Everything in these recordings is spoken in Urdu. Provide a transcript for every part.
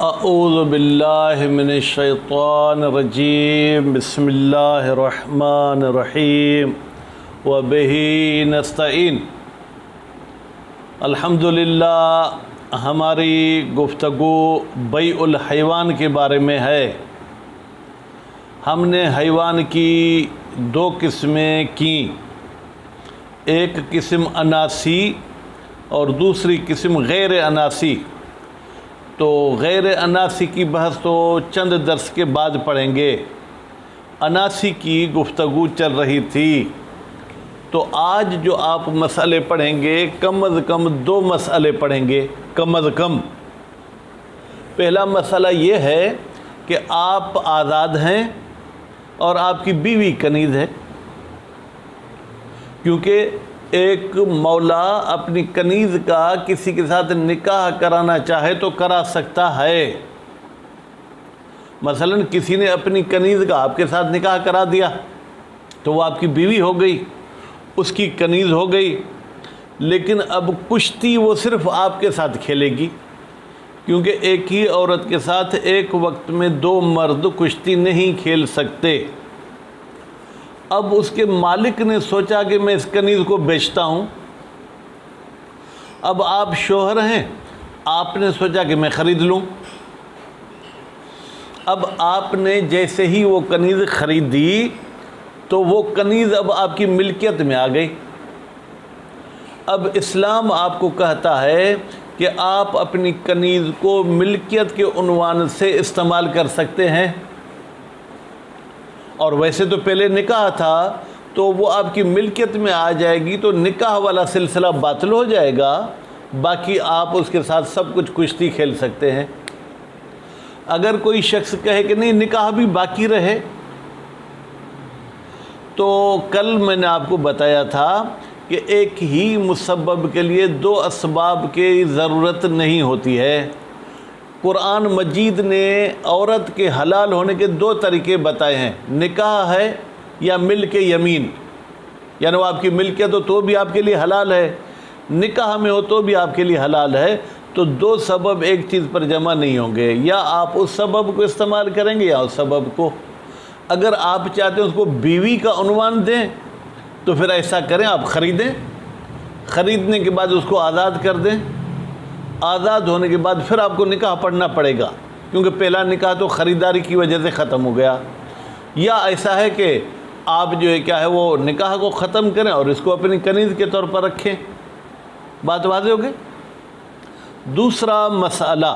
اعوذ باللہ من الشیطان الرجیم بسم اللہ الرحمن الرحیم وبہ نستعین۔ الحمدللہ ہماری گفتگو بیع الحیوان کے بارے میں ہے۔ ہم نے حیوان کی دو قسمیں کی، ایک قسم اناسی اور دوسری قسم غیر اناسی۔ تو غیر اناسی کی بحث تو چند درس کے بعد پڑھیں گے، اناسی کی گفتگو چل رہی تھی۔ تو آج جو آپ مسئلے پڑھیں گے کم از کم دو مسئلے پڑھیں گے، کم از کم۔ پہلا مسئلہ یہ ہے کہ آپ آزاد ہیں اور آپ کی بیوی کنیز ہے، کیونکہ ایک مولا اپنی کنیز کا کسی کے ساتھ نکاح کرانا چاہے تو کرا سکتا ہے۔ مثلا کسی نے اپنی کنیز کا آپ کے ساتھ نکاح کرا دیا تو وہ آپ کی بیوی ہو گئی، اس کی کنیز ہو گئی، لیکن اب کشتی وہ صرف آپ کے ساتھ کھیلے گی، کیونکہ ایک ہی عورت کے ساتھ ایک وقت میں دو مرد کشتی نہیں کھیل سکتے۔ اب اس کے مالک نے سوچا کہ میں اس کنیز کو بیچتا ہوں۔ اب آپ شوہر ہیں، آپ نے سوچا کہ میں خرید لوں۔ اب آپ نے جیسے ہی وہ کنیز خریدی تو وہ کنیز اب آپ کی ملکیت میں آ گئی۔ اب اسلام آپ کو کہتا ہے کہ آپ اپنی کنیز کو ملکیت کے عنوان سے استعمال کر سکتے ہیں، اور ویسے تو پہلے نکاح تھا تو وہ آپ کی ملکیت میں آ جائے گی، تو نکاح والا سلسلہ باطل ہو جائے گا، باقی آپ اس کے ساتھ سب کچھ کشتی کھیل سکتے ہیں۔ اگر کوئی شخص کہے کہ نہیں نکاح بھی باقی رہے، تو کل میں نے آپ کو بتایا تھا کہ ایک ہی مسبب کے لیے دو اسباب کی ضرورت نہیں ہوتی ہے۔ قرآن مجید نے عورت کے حلال ہونے کے دو طریقے بتائے ہیں، نکاح ہے یا ملک یمین، یعنی وہ آپ کی ملکیت ہو تو بھی آپ کے لیے حلال ہے، نکاح میں ہو تو بھی آپ کے لیے حلال ہے۔ تو دو سبب ایک چیز پر جمع نہیں ہوں گے، یا آپ اس سبب کو استعمال کریں گے یا اس سبب کو۔ اگر آپ چاہتے ہیں اس کو بیوی کا عنوان دیں تو پھر ایسا کریں، آپ خریدیں، خریدنے کے بعد اس کو آزاد کر دیں، آزاد ہونے کے بعد پھر آپ کو نکاح پڑھنا پڑے گا، کیونکہ پہلا نکاح تو خریداری کی وجہ سے ختم ہو گیا۔ یا ایسا ہے کہ آپ جو ہے کیا ہے وہ نکاح کو ختم کریں اور اس کو اپنی کنیز کے طور پر رکھیں۔ بات واضح ہو گئی؟ دوسرا مسئلہ،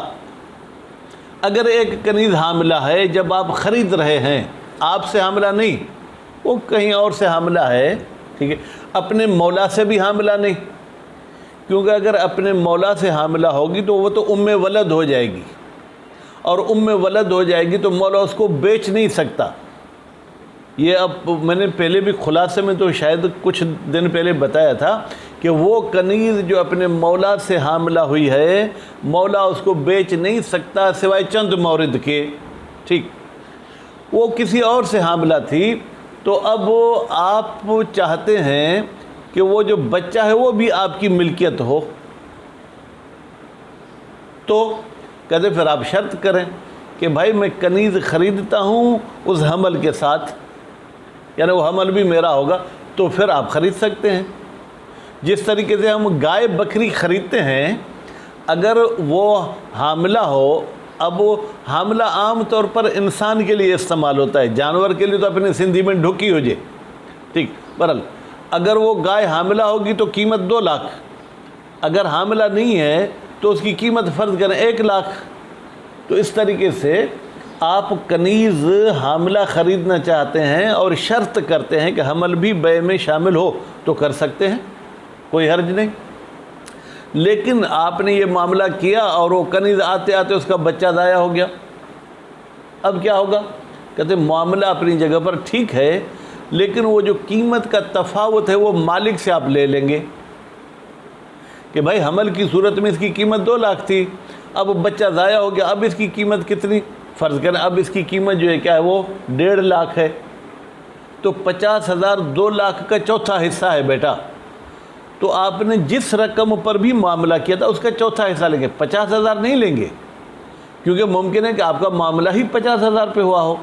اگر ایک کنیز حاملہ ہے، جب آپ خرید رہے ہیں، آپ سے حاملہ نہیں، وہ کہیں اور سے حاملہ ہے، ٹھیک ہے، اپنے مولا سے بھی حاملہ نہیں، کیونکہ اگر اپنے مولا سے حاملہ ہوگی تو وہ تو ام ولد ہو جائے گی، اور ام ولد ہو جائے گی تو مولا اس کو بیچ نہیں سکتا۔ یہ اب میں نے پہلے بھی خلاصے میں تو شاید کچھ دن پہلے بتایا تھا کہ وہ کنیز جو اپنے مولا سے حاملہ ہوئی ہے، مولا اس کو بیچ نہیں سکتا سوائے چند مورد کے، ٹھیک، وہ کسی اور سے حاملہ تھی، تو اب آپ چاہتے ہیں کہ وہ جو بچہ ہے وہ بھی آپ کی ملکیت ہو، تو کہتے پھر آپ شرط کریں کہ بھائی میں کنیز خریدتا ہوں اس حمل کے ساتھ، یعنی وہ حمل بھی میرا ہوگا، تو پھر آپ خرید سکتے ہیں۔ جس طریقے سے ہم گائے بکری خریدتے ہیں، اگر وہ حاملہ ہو، اب وہ حاملہ عام طور پر انسان کے لیے استعمال ہوتا ہے، جانور کے لیے تو اپنی سندھی میں ڈھکی ہو جائے، ٹھیک، برحال اگر وہ گائے حاملہ ہوگی تو قیمت 2 لاکھ، اگر حاملہ نہیں ہے تو اس کی قیمت فرض کریں 1 لاکھ۔ تو اس طریقے سے آپ کنیز حاملہ خریدنا چاہتے ہیں اور شرط کرتے ہیں کہ حمل بھی بیع میں شامل ہو تو کر سکتے ہیں، کوئی حرج نہیں۔ لیکن آپ نے یہ معاملہ کیا اور وہ کنیز آتے آتے اس کا بچہ ضائع ہو گیا، اب کیا ہوگا؟ کہتے معاملہ اپنی جگہ پر ٹھیک ہے، لیکن وہ جو قیمت کا تفاوت ہے وہ مالک سے آپ لے لیں گے کہ بھائی حمل کی صورت میں اس کی قیمت 2 لاکھ تھی، اب بچہ ضائع ہو گیا، اب اس کی قیمت کتنی؟ فرض کریں اب اس کی قیمت جو ہے کیا ہے وہ 1.5 لاکھ ہے، تو 50,000 2 لاکھ کا چوتھا حصہ ہے بیٹا، تو آپ نے جس رقم پر بھی معاملہ کیا تھا اس کا چوتھا حصہ لیں گے، 50,000 نہیں لیں گے، کیونکہ ممکن ہے کہ آپ کا معاملہ ہی 50,000 پہ ہوا ہو۔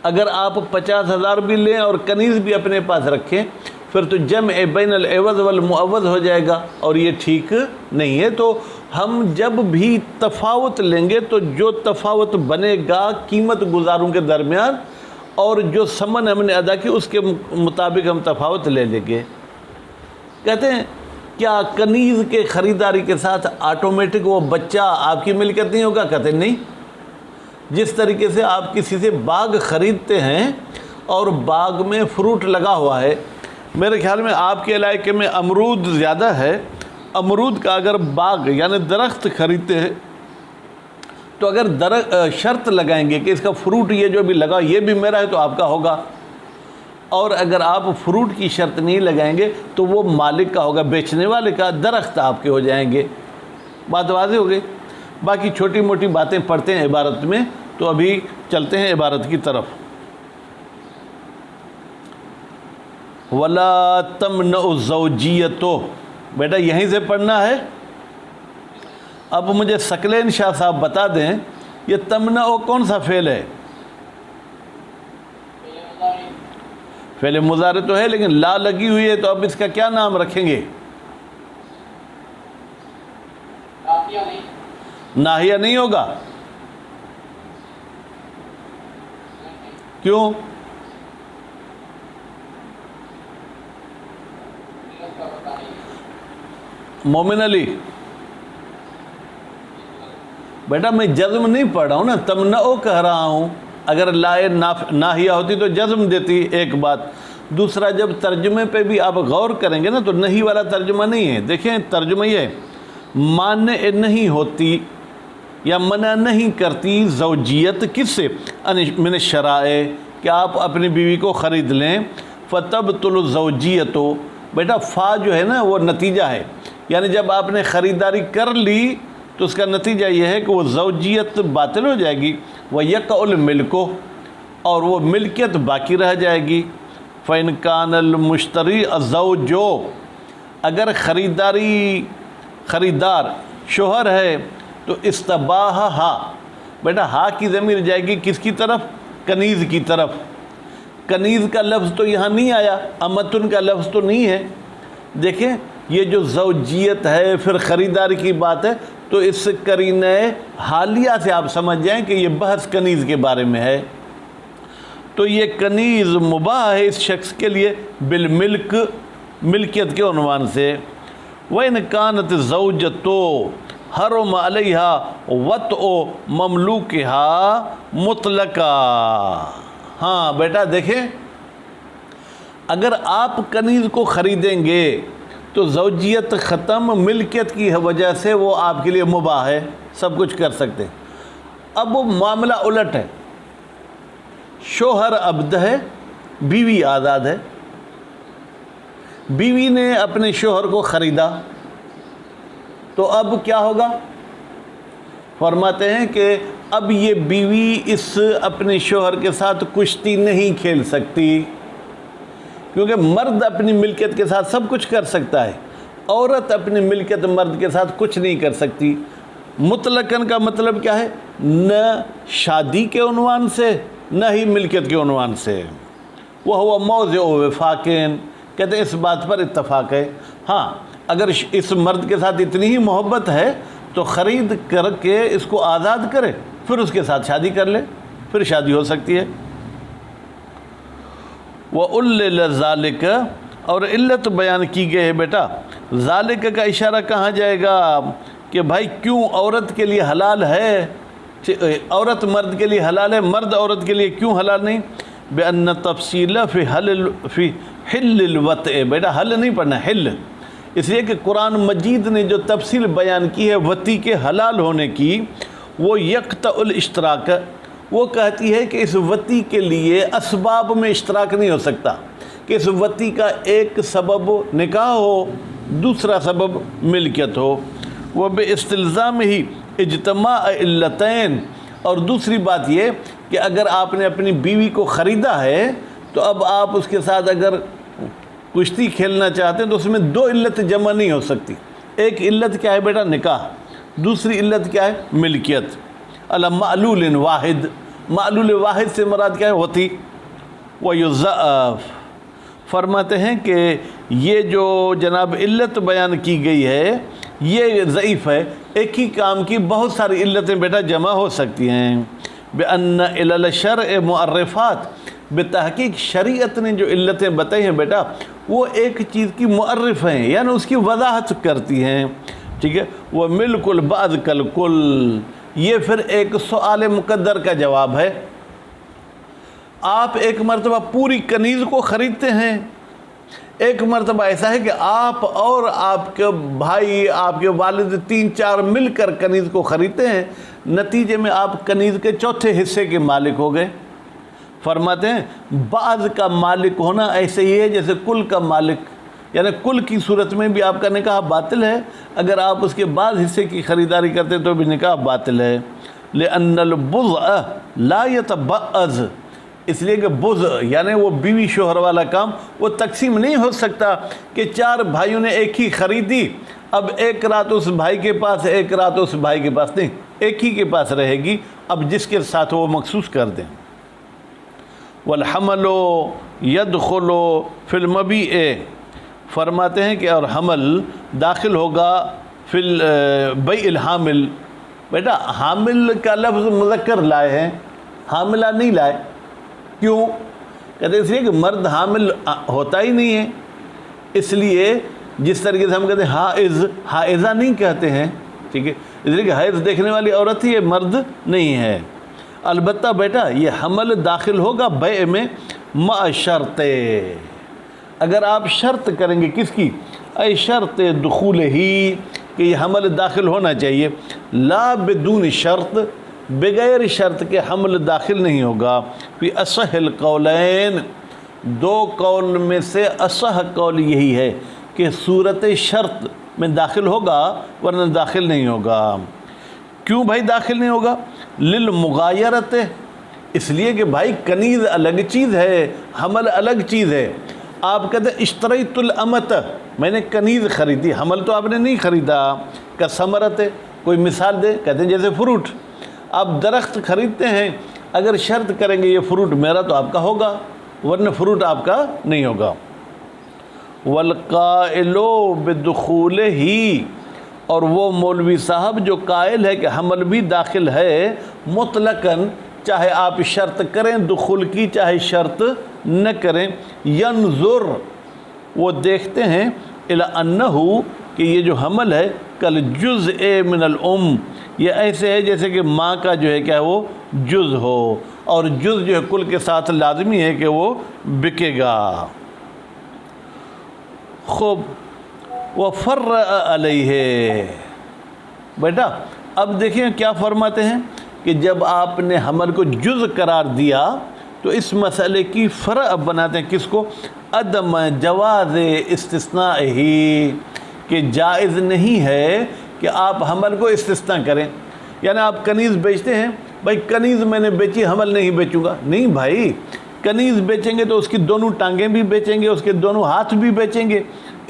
اگر آپ 50,000 بھی لیں اور کنیز بھی اپنے پاس رکھیں پھر تو جمع بین العوض والمعوض ہو جائے گا، اور یہ ٹھیک نہیں ہے۔ تو ہم جب بھی تفاوت لیں گے تو جو تفاوت بنے گا قیمت گزاروں کے درمیان اور جو ثمن ہم نے ادا کی اس کے مطابق ہم تفاوت لے لیں گے۔ کہتے ہیں کیا کنیز کے خریداری کے ساتھ آٹومیٹک وہ بچہ آپ کی ملکیت نہیں ہوگا؟ کہتے ہیں نہیں۔ جس طریقے سے آپ کسی سے باغ خریدتے ہیں اور باغ میں فروٹ لگا ہوا ہے، میرے خیال میں آپ کے علاقے میں امرود زیادہ ہے، امرود کا اگر باغ یعنی درخت خریدتے ہیں تو اگر شرط لگائیں گے کہ اس کا فروٹ یہ جو بھی لگا یہ بھی میرا ہے تو آپ کا ہوگا، اور اگر آپ فروٹ کی شرط نہیں لگائیں گے تو وہ مالک کا ہوگا، بیچنے والے کا، درخت آپ کے ہو جائیں گے۔ بات واضح ہو گئی؟ باقی چھوٹی موٹی باتیں پڑھتے ہیں عبارت میں، تو ابھی چلتے ہیں عبارت کی طرف۔ وَلَا تَمْنَعُ الزَّوْجِيَّةُ، بیٹا یہیں سے پڑھنا ہے۔ اب مجھے ثقلین شاہ صاحب بتا دیں یہ تمنع کون سا فعل ہے؟ فعل مضارع تو ہے لیکن لا لگی ہوئی ہے، تو اب اس کا کیا نام رکھیں گے؟ ناہیہ نہیں ہوگا؟ کیوں؟ مومن علی بیٹا میں جزم نہیں پڑھ رہا ہوں نا، تمنعو کہہ رہا ہوں۔ اگر لائے ناہیہ ہوتی تو جزم دیتی، ایک بات۔ دوسرا جب ترجمے پہ بھی آپ غور کریں گے نا تو نہیں والا ترجمہ نہیں ہے۔ دیکھیں ترجمہ یہ ہے مانع نہیں ہوتی یا منع نہیں کرتی زوجیت کس سے؟ من الشرائع، کہ آپ اپنی بیوی کو خرید لیں۔ فتبطل الزوجیت، بیٹا فا جو ہے نا وہ نتیجہ ہے، یعنی جب آپ نے خریداری کر لی تو اس کا نتیجہ یہ ہے کہ وہ زوجیت باطل ہو جائے گی، وَيَقَعُ الْمِلْكُ، اور وہ ملکیت باقی رہ جائے گی۔ فَإِنْ كَانَ الْمُشْتَرِي الزَّوْجُ، اگر خریدار شوہر ہے تو استباحہا، بیٹا ہا کی ضمیر جائے گی کس کی طرف؟ کنیز کی طرف۔ کنیز کا لفظ تو یہاں نہیں آیا، امتن کا لفظ تو نہیں ہے۔ دیکھیں یہ جو زوجیت ہے پھر خریداری کی بات ہے تو اس قرینہ حالیہ سے آپ سمجھ جائیں کہ یہ بحث کنیز کے بارے میں ہے۔ تو یہ کنیز مباح ہے اس شخص کے لیے بالملک، ملکیت کے عنوان سے۔ وَإِنْ كَانَتِ الزَّوْجَةُ حَرُمَ عَلَيْهَا وَطْءُ مَمْلُوكِهَا مُطْلَقًا۔ ہاں بیٹا دیکھیں اگر آپ کنیز کو خریدیں گے تو زوجیت ختم، ملکیت کی وجہ سے وہ آپ کے لیے مباح ہے، سب کچھ کر سکتے۔ اب وہ معاملہ الٹ ہے، شوہر عبد ہے، بیوی آزاد ہے۔ بیوی نے اپنے شوہر کو خریدا تو اب کیا ہوگا؟ فرماتے ہیں کہ اب یہ بیوی اس اپنے شوہر کے ساتھ کشتی نہیں کھیل سکتی، کیونکہ مرد اپنی ملکیت کے ساتھ سب کچھ کر سکتا ہے، عورت اپنی ملکیت مرد کے ساتھ کچھ نہیں کر سکتی۔ مطلقاً کا مطلب کیا ہے؟ نہ شادی کے عنوان سے نہ ہی ملکیت کے عنوان سے۔ وہ موضع وفاقین، کہتے ہیں اس بات پر اتفاق ہے۔ ہاں اگر اس مرد کے ساتھ اتنی ہی محبت ہے تو خرید کر کے اس کو آزاد کرے، پھر اس کے ساتھ شادی کر لے، پھر شادی ہو سکتی ہے۔ وَأُلِّلَ ذَلِكَ، اور علت بیان کی گئی ہے بیٹا۔ ذالک کا اشارہ کہاں جائے گا کہ بھائی کیوں عورت کے لیے حلال ہے، عورت مرد کے لیے حلال ہے، مرد عورت کے لیے کیوں حلال نہیں؟ بِأَنَّ تَفْصِيلَ فِي حِلِّ الْوَطْءِ، بیٹا حل نہیں پڑھنا، حل، اس لیے کہ قرآن مجید نے جو تفصیل بیان کی ہے وطی کے حلال ہونے کی، وہ یقطع الاشتراک، وہ کہتی ہے کہ اس وطی کے لیے اسباب میں اشتراک نہیں ہو سکتا، کہ اس وطی کا ایک سبب نکاح ہو، دوسرا سبب ملکیت ہو۔ وہ بے استلزام ہی اجتماع علتین، اور دوسری بات یہ کہ اگر آپ نے اپنی بیوی کو خریدا ہے تو اب آپ اس کے ساتھ اگر کشتی کھیلنا چاہتے ہیں تو اس میں دو علت جمع نہیں ہو سکتی۔ ایک علت کیا ہے بیٹا؟ نکاح، دوسری علت کیا ہے؟ ملکیت. المعلول واحد، معلول واحد سے مراد کیا ہے؟ ہوتی. وَيُضَعَّف، فرماتے ہیں کہ یہ جو جناب علت بیان کی گئی ہے یہ ضعیف ہے. ایک ہی کام کی بہت ساری علتیں بیٹا جمع ہو سکتی ہیں. بِأَنَّ عِلَلَ الشَّرْعِ مُعَرِّفَاتٍ، بتحقیق شریعت نے جو علتیں بتائی ہیں بیٹا وہ ایک چیز کی معرف ہیں، یعنی اس کی وضاحت کرتی ہیں. ٹھیک ہے. وَمِلْكُ الْبَعْضِ كَالْكُلِّ، یہ پھر ایک سوال مقدر کا جواب ہے. آپ ایک مرتبہ پوری کنیز کو خریدتے ہیں، ایک مرتبہ ایسا ہے کہ آپ اور آپ کے بھائی، آپ کے والد 3-4 مل کر کنیز کو خریدتے ہیں، نتیجے میں آپ کنیز کے چوتھے حصے کے مالک ہو گئے. فرماتے ہیں بعض کا مالک ہونا ایسے ہی ہے جیسے کل کا مالک، یعنی کل کی صورت میں بھی آپ کا نکاح باطل ہے، اگر آپ اس کے بعض حصے کی خریداری کرتے تو بھی نکاح باطل ہے. لِأَنَّ الْبُضْعَ لَا يَتَبَعَّض، اس لیے کہ بضع یعنی وہ بیوی شوہر والا کام وہ تقسیم نہیں ہو سکتا کہ 4 بھائیوں نے ایک ہی خریدی، اب ایک رات اس بھائی کے پاس ایک رات اس بھائی کے پاس، نہیں، ایک ہی کے پاس رہے گی، اب جس کے ساتھ وہ مخصوص کر دیں. والحمل يدخل فی المبیع، فرماتے ہیں کہ اور حمل داخل ہوگا فی بیع الحامل. بیٹا حامل کا لفظ مذکر لائے ہیں، حاملہ نہیں لائے. کیوں؟ کہتے ہیں اس لیے کہ مرد حامل ہوتا ہی نہیں ہے، اس لیے جس طریقے سے ہم کہتے ہیں حائض، حائضہ نہیں کہتے ہیں. ٹھیک ہے، اس لیے کہ حیض دیکھنے والی عورت ہی ہے، مرد نہیں ہے. البتہ بیٹا یہ حمل داخل ہوگا بیع میں مع شرط، اگر آپ شرط کریں گے. کس کی؟ اے شرط دخول ہی، کہ یہ حمل داخل ہونا چاہیے. لا بدون شرط، بغیر شرط کے حمل داخل نہیں ہوگا. فی اصح القولین، 2 قول میں سے اصح قول یہی ہے کہ صورت شرط میں داخل ہوگا ورنہ داخل نہیں ہوگا. کیوں بھائی داخل نہیں ہوگا؟ للمغایرت، اس لیے کہ بھائی کنیز الگ چیز ہے، حمل الگ چیز ہے. آپ کہتے ہیں اشتریت الامت، میں نے کنیز خریدی، حمل تو آپ نے نہیں خریدا. کا ثمرت ہے، کوئی مثال دے. کہتے ہیں جیسے فروٹ، آپ درخت خریدتے ہیں، اگر شرط کریں گے یہ فروٹ میرا تو آپ کا ہوگا ورنہ فروٹ آپ کا نہیں ہوگا. والقائل بدخولہ، اور وہ مولوی صاحب جو قائل ہے کہ حمل بھی داخل ہے مطلقاً، چاہے آپ شرط کریں دخول کی چاہے شرط نہ کریں. ینظر، وہ دیکھتے ہیں الی انہ، کہ یہ جو حمل ہے کل جزء من الام، یہ ایسے ہے جیسے کہ ماں کا جو ہے کیا وہ جز ہو، اور جز جو ہے کل کے ساتھ لازمی ہے کہ وہ بکے گا. خوب. وَفَرَّ عَلَيْهِ، بیٹا اب دیکھیں کیا فرماتے ہیں کہ جب آپ نے حمل کو جز قرار دیا تو اس مسئلے کی فرع بناتے ہیں. کس کو؟ عدم جواز استثناء ہی، کہ جائز نہیں ہے کہ آپ حمل کو استثناء کریں. یعنی آپ کنیز بیچتے ہیں، بھائی کنیز میں نے بیچی حمل نہیں بیچوں گا. نہیں بھائی، کنیز بیچیں گے تو اس کی دونوں ٹانگیں بھی بیچیں گے، اس کے دونوں ہاتھ بھی بیچیں گے.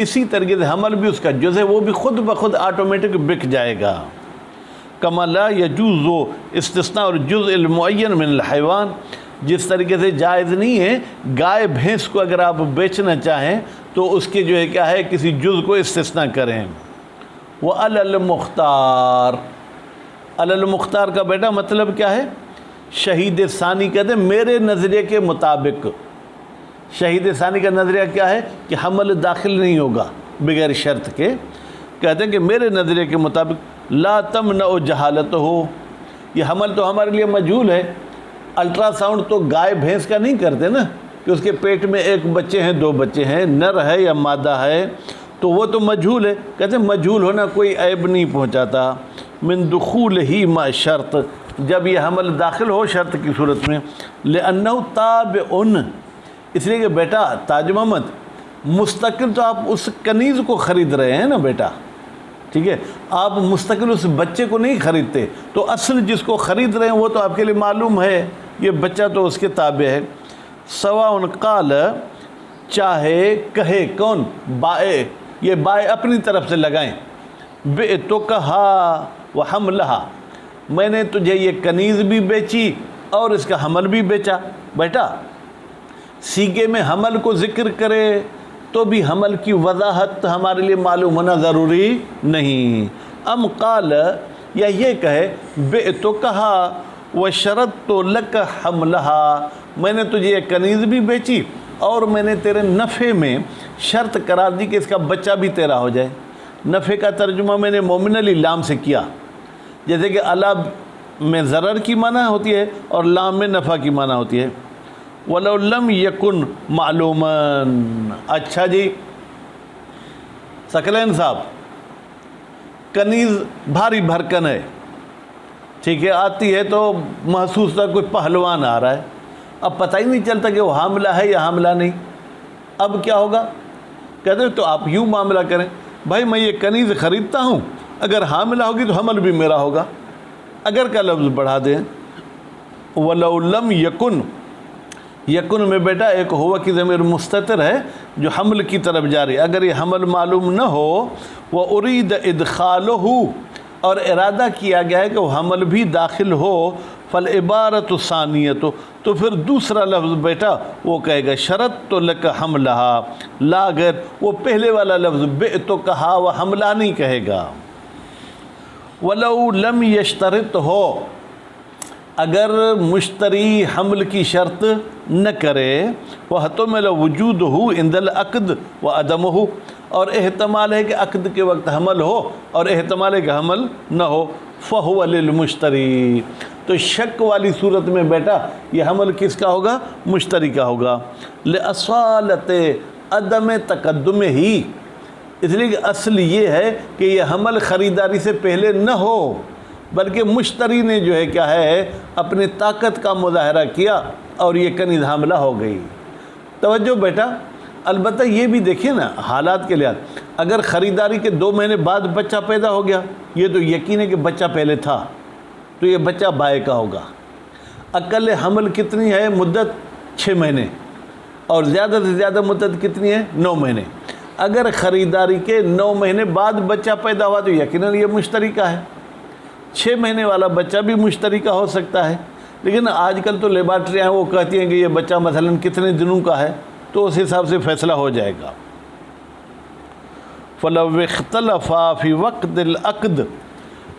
اسی طریقے سے حمل بھی اس کا جز ہے، وہ بھی خود بخود آٹومیٹک بک جائے گا. کما لا یجوز استثناء الجزء المعین من الحیوان، جس طریقے سے جائز نہیں ہے گائے بھینس کو اگر آپ بیچنا چاہیں تو اس کے جو ہے کیا ہے کسی جز کو استثناء کریں. وعلی المختار، علی المختار کا بیٹا مطلب کیا ہے؟ شہید ثانی کہتے ہیں میرے نظریے کے مطابق. شہید ثانی کا نظریہ کیا ہے کہ حمل داخل نہیں ہوگا بغیر شرط کے. کہتے ہیں کہ میرے نظریے کے مطابق لا تمنع جہالت ہو، یہ حمل تو ہمارے لیے مجہول ہے. الٹرا ساؤنڈ تو گائے بھینس کا نہیں کرتے نا کہ اس کے پیٹ میں 1 بچے ہیں 2 بچے ہیں، نر ہے یا مادہ ہے، تو وہ تو مجہول ہے. کہتے ہیں مجہول ہونا کوئی عیب نہیں پہنچاتا. من دخول ہی ما شرط، جب یہ حمل داخل ہو شرط کی صورت میں. لأنہ تابع، اس لیے کہ بیٹا تاج محمد مستقل تو آپ اس کنیز کو خرید رہے ہیں نا بیٹا، ٹھیک ہے، آپ مستقل اس بچے کو نہیں خریدتے، تو اصل جس کو خرید رہے ہیں وہ تو آپ کے لیے معلوم ہے، یہ بچہ تو اس کے تابع ہے. سواء قال، چاہے کہے کون؟ بائے، یہ بائے اپنی طرف سے لگائیں. بے تو کہا، وحملہا، میں نے تجھے یہ کنیز بھی بیچی اور اس کا حمل بھی بیچا۔ بیٹا سیغے میں حمل کو ذکر کرے تو بھی حمل کی وضاحت ہمارے لیے معلوم ہونا ضروری نہیں۔ ام قال، یا یہ کہے بعتو کہا وشرطت لک حملہا، میں نے تجھے یہ کنیز بھی بیچی اور میں نے تیرے نفع میں شرط قرار دی کہ اس کا بچہ بھی تیرا ہو جائے۔ نفع کا ترجمہ میں نے مومن علی لام سے کیا، جیسے کہ الا میں ضرر کی معنی ہوتی ہے اور لام میں نفع کی معنی ہوتی ہے۔ وَلَوْ لَمْ يَكُنْ مَعْلُومًا، اچھا جی ثقلین صاحب، کنیز بھاری بھرکن ہے، ٹھیک ہے، آتی ہے تو محسوس تھا کوئی پہلوان آ رہا ہے، اب پتہ ہی نہیں چلتا کہ وہ حاملہ ہے یا حاملہ نہیں، اب کیا ہوگا؟ کہتے ہیں تو آپ یوں معاملہ کریں، بھائی میں یہ کنیز خریدتا ہوں، اگر حاملہ ہوگی تو حمل بھی میرا ہوگا، اگر کا لفظ بڑھا دیں۔ وَلَوْ لَمْ يَكُنْ، یکن میں بیٹا ایک ہوا کی ضمیر مستتر ہے جو حمل کی طرف جاری، اگر یہ حمل معلوم نہ ہو، وَأُرِيدَ إِدْخَالُهُ، اور ارادہ کیا گیا ہے کہ وہ حمل بھی داخل ہو، فَالْعِبَارَةُ ثَانِيَةُ، تو پھر دوسرا لفظ بیٹا وہ کہے گا شرطت لک حملہا، لا غیر، وہ پہلے والا لفظ بعتو کہا و حملہ نہیں کہے گا۔ وَلَوْ لَمْ يَشْتَرِطْهُ، اگر مشتری حمل کی شرط نہ کرے، وَحَتُمِلَ وُجُودُهُ عِنْدَ الْعَقْدِ وَعَدَمُهُ، اور احتمال ہے کہ عقد کے وقت حمل ہو اور احتمال ہے کہ حمل نہ ہو، فَهُوَ لِلْمُشْتَرِي، تو شک والی صورت میں بیٹا یہ حمل کس کا ہوگا؟ مشتری کا ہوگا۔ لِأَصَالَةِ عَدَمِ تَقَدُّمِهِ، اس لیے کہ اصل یہ ہے کہ یہ حمل خریداری سے پہلے نہ ہو، بلکہ مشتری نے جو ہے کیا ہے اپنی طاقت کا مظاہرہ کیا اور یہ کنیز حاملہ ہو گئی۔ توجہ بیٹا، البتہ یہ بھی دیکھیں نا حالات کے لحاظ، اگر خریداری کے 2 مہینے بعد بچہ پیدا ہو گیا، یہ تو یقین ہے کہ بچہ پہلے تھا، تو یہ بچہ بائے کا ہوگا۔ اقل حمل کتنی ہے مدت؟ 6 مہینے، اور زیادہ سے زیادہ مدت کتنی ہے؟ 9 مہینے۔ اگر خریداری کے 9 مہینے بعد بچہ پیدا ہوا تو یقیناً یہ مشتری کا ہے۔ 6 مہینے والا بچہ بھی مشتری کا ہو سکتا ہے، لیکن آج کل تو لیبارٹریاں ہیں وہ کہتی ہیں کہ یہ بچہ مثلاً کتنے دنوں کا ہے، تو اس حساب سے فیصلہ ہو جائے گا۔ فَلَوْ اخْتَلَفَا فِي وَقْتِ الْعَقْدِ،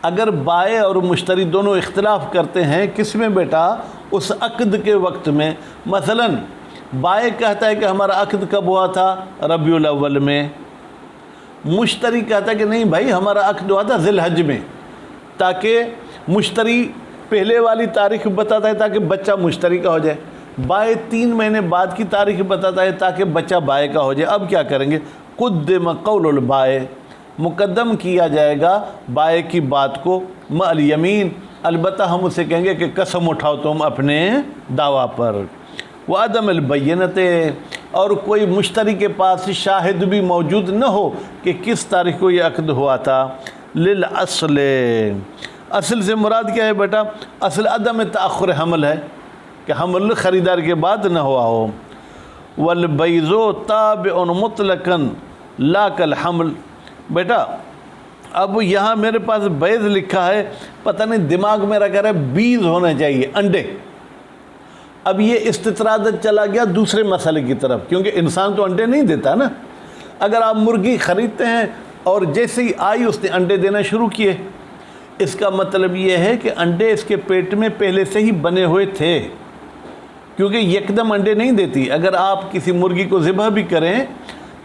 اگر بائع اور مشتری دونوں اختلاف کرتے ہیں کس میں بیٹا؟ اس عقد کے وقت میں۔ مثلاً بائع کہتا ہے کہ ہمارا عقد کب ہوا تھا؟ ربیع الاول میں۔ مشتری کہتا ہے کہ نہیں بھائی ہمارا عقد ہوا تھا ذی الحج میں، تاکہ مشتری پہلے والی تاریخ بتاتا ہے تاکہ بچہ مشتری کا ہو جائے، بائع 3 مہینے بعد کی تاریخ بتاتا ہے تاکہ بچہ بائع کا ہو جائے۔ اب کیا کریں گے؟ قدم قول البائع، مقدم کیا جائے گا بائع کی بات کو مع الیمین، البتہ ہم اسے کہیں گے کہ قسم اٹھاؤ تم اپنے دعویٰ پر۔ وعدم البینۃ، اور کوئی مشتری کے پاس شاہد بھی موجود نہ ہو کہ کس تاریخ کو یہ عقد ہوا تھا۔ للأصل، اصل سے مراد کیا ہے بیٹا؟ اصل عدم تأخر حمل ہے کہ حمل خریدار کے بعد نہ ہوا ہو۔ والبیض تابع مطلقا لا کالحمل، بیٹا اب یہاں میرے پاس بیض لکھا ہے، پتہ نہیں دماغ میرا کہہ رہا ہے بیض ہونا چاہیے، انڈے۔ اب یہ استطراد چلا گیا دوسرے مسئلے کی طرف، کیونکہ انسان تو انڈے نہیں دیتا نا۔ اگر آپ مرغی خریدتے ہیں اور جیسے ہی آئی اس نے انڈے دینا شروع کیے، اس کا مطلب یہ ہے کہ انڈے اس کے پیٹ میں پہلے سے ہی بنے ہوئے تھے، کیونکہ یکدم انڈے نہیں دیتی۔ اگر آپ کسی مرغی کو ذبح بھی کریں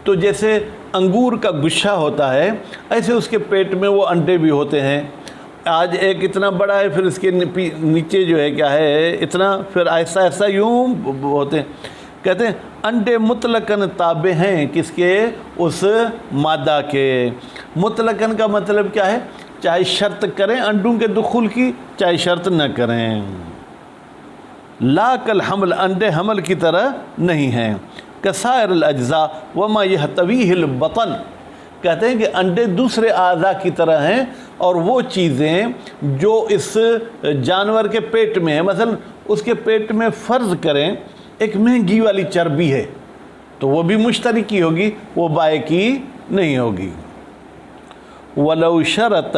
تو جیسے انگور کا گچھا ہوتا ہے، ایسے اس کے پیٹ میں وہ انڈے بھی ہوتے ہیں۔ آج ایک اتنا بڑا ہے، پھر اس کے نیچے جو ہے کیا ہے اتنا، پھر آہستہ آہستہ یوں ہوتے ہیں۔ کہتے ہیں انڈے مطلقاً تابع ہیں کس کے؟ اس مادہ کے۔ مطلقاً کا مطلب کیا ہے؟ چاہے شرط کریں انڈوں کے دخول کی، چاہے شرط نہ کریں۔ لا کالحمل، انڈے حمل کی طرح نہیں ہیں۔ کسائر الاجزاء وما یحتویہ البطن، کہتے ہیں کہ انڈے دوسرے اعضاء کی طرح ہیں، اور وہ چیزیں جو اس جانور کے پیٹ میں ہیں، مثلا اس کے پیٹ میں فرض کریں ایک مہنگی والی چربی ہے تو وہ بھی مشتری کی ہوگی، وہ بائع کی نہیں ہوگی۔ وَلَوْ شَرَطَ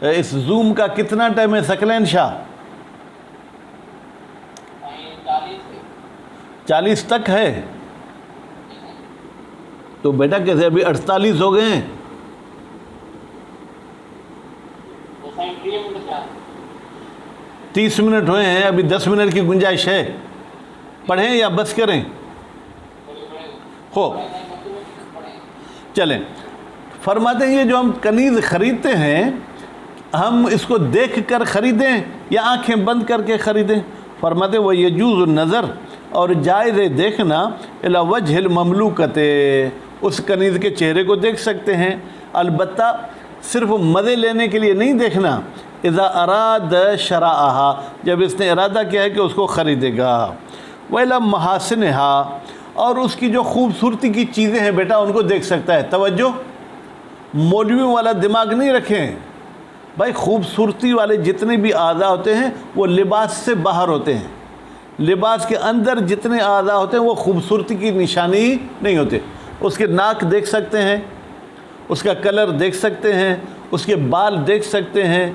اس زوم کا کتنا ٹائم ہے ثقلین شاہ؟ 40 تک ہے؟ تو بیٹا کیسے ابھی 48 ہو گئے ہیں؟ 30 منٹ ہوئے ہیں، ابھی 10 منٹ کی گنجائش ہے، پڑھیں یا بس کریں؟ ہو چلیں، فرماتے ہیں یہ جو ہم کنیز خریدتے ہیں ہم اس کو دیکھ کر خریدیں یا آنکھیں بند کر کے خریدیں؟ فرماتے ہیں وہ یجوز النظر، اور جائز ہے دیکھنا، الی وجہ المملوکۃ، اس کنیز کے چہرے کو دیکھ سکتے ہیں، البتہ صرف مزے لینے کے لیے نہیں دیکھنا، اذا اراد شراءہا، جب اس نے ارادہ کیا ہے کہ اس کو خریدے گا، وَإِلَى مَحَاسِنِهَا، اور اس کی جو خوبصورتی کی چیزیں ہیں بیٹا ان کو دیکھ سکتا ہے۔ توجہ، مولویوں والا دماغ نہیں رکھیں بھائی، خوبصورتی والے جتنے بھی اعضاء ہوتے ہیں وہ لباس سے باہر ہوتے ہیں، لباس کے اندر جتنے اعضاء ہوتے ہیں وہ خوبصورتی کی نشانی نہیں ہوتے۔ اس کے ناک دیکھ سکتے ہیں، اس کا کلر دیکھ سکتے ہیں، اس کے بال دیکھ سکتے ہیں،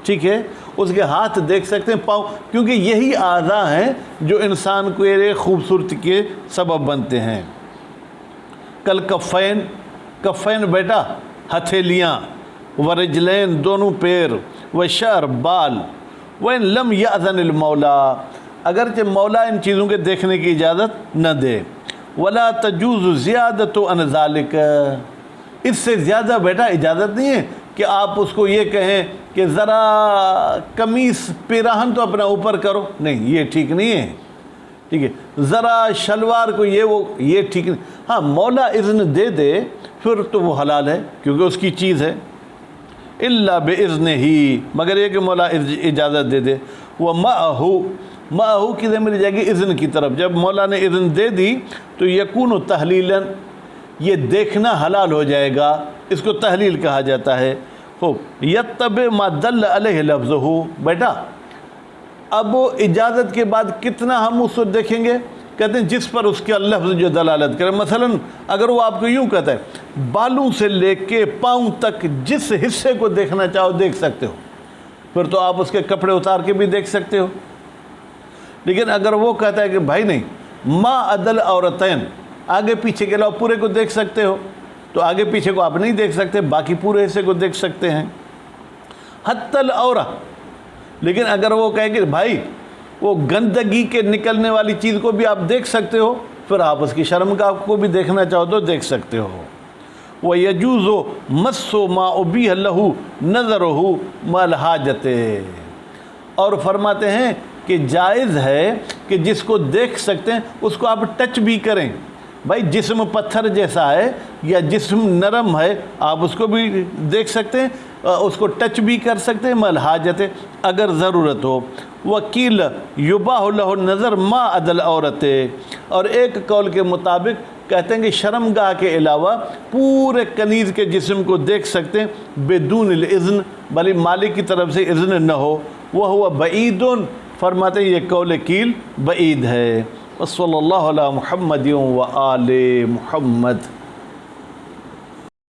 ٹھیک ہے، اس کے ہاتھ دیکھ سکتے ہیں، پاؤں، کیونکہ یہی اعضاء ہیں جو انسان کو ایک خوبصورتی کے سبب بنتے ہیں۔ کل کفین، کفین بیٹا ہتھیلیاں، ورجلین دونوں پیر، وشعر بال، وَإِن لَمْ يَأْذَنِ الْمَوْلَى، اگرچہ مولا ان چیزوں کے دیکھنے کی اجازت نہ دے، وَلَا تَجُوزُ زِيَادَةُ عَنْ ذَلِكَ، اس سے زیادہ بیٹا اجازت نہیں ہے کہ آپ اس کو یہ کہیں کہ ذرا قمیص پیراہن تو اپنا اوپر کرو، نہیں، یہ ٹھیک نہیں ہے، ٹھیک ہے، ذرا شلوار کو یہ ٹھیک نہیں، ہاں مولا اذن دے دے پھر تو وہ حلال ہے کیونکہ اس کی چیز ہے، الا باذنہ، مگر یہ کہ مولا اجازت دے دے، وَمَعَهُ کی ضمیر جائے گی اذن کی طرف، جب مولا نے اذن دے دی تو یکون تحلیلا، یہ دیکھنا حلال ہو جائے گا، اس کو تحلیل کہا جاتا ہے۔ خوب، یتبع ما دل علیہ لفظہ، بیٹا اب اجازت کے بعد کتنا ہم اس کو دیکھیں گے؟ کہتے ہیں جس پر اس کا لفظ جو دلالت کرے، مثلا اگر وہ آپ کو یوں کہتا ہے بالوں سے لے کے پاؤں تک جس حصے کو دیکھنا چاہو دیکھ سکتے ہو، پھر تو آپ اس کے کپڑے اتار کے بھی دیکھ سکتے ہو۔ لیکن اگر وہ کہتا ہے کہ بھائی نہیں، ما عدل عورتین، آگے پیچھے کے علاوہ پورے کو دیکھ سکتے ہو، تو آگے پیچھے کو آپ نہیں دیکھ سکتے، باقی پورے حصے کو دیکھ سکتے ہیں، حتی العورہ، لیکن اگر وہ کہے کہ بھائی وہ گندگی کے نکلنے والی چیز کو بھی آپ دیکھ سکتے ہو، پھر آپ اس کی شرمگاہ کو بھی دیکھنا چاہو تو دیکھ سکتے ہو۔ وَيَجُوزُ مَسُّ مَا أُبِيحَ لَهُ نَظَرُهُ مَعَ الْحَاجَةِ، اور فرماتے ہیں کہ جائز ہے کہ جس کو دیکھ سکتے ہیں اس کو آپ ٹچ بھی کریں، بھائی جسم پتھر جیسا ہے یا جسم نرم ہے آپ اس کو بھی دیکھ سکتے ہیں، اس کو ٹچ بھی کر سکتے ہیں، مَعَ الْحَاجَةِ، اگر ضرورت ہو۔ وکیل یباح لہ النظر ما عدل عورت، اور ایک قول کے مطابق کہتے ہیں کہ شرمگاہ کے علاوہ پورے کنیز کے جسم کو دیکھ سکتے ہیں بدون الاذن، بھلی مالک کی طرف سے اذن نہ ہو، وہو بعید، فرماتے ہیں یہ قول کیل بعید ہے۔ وصلی اللہ علی محمد و آل محمد۔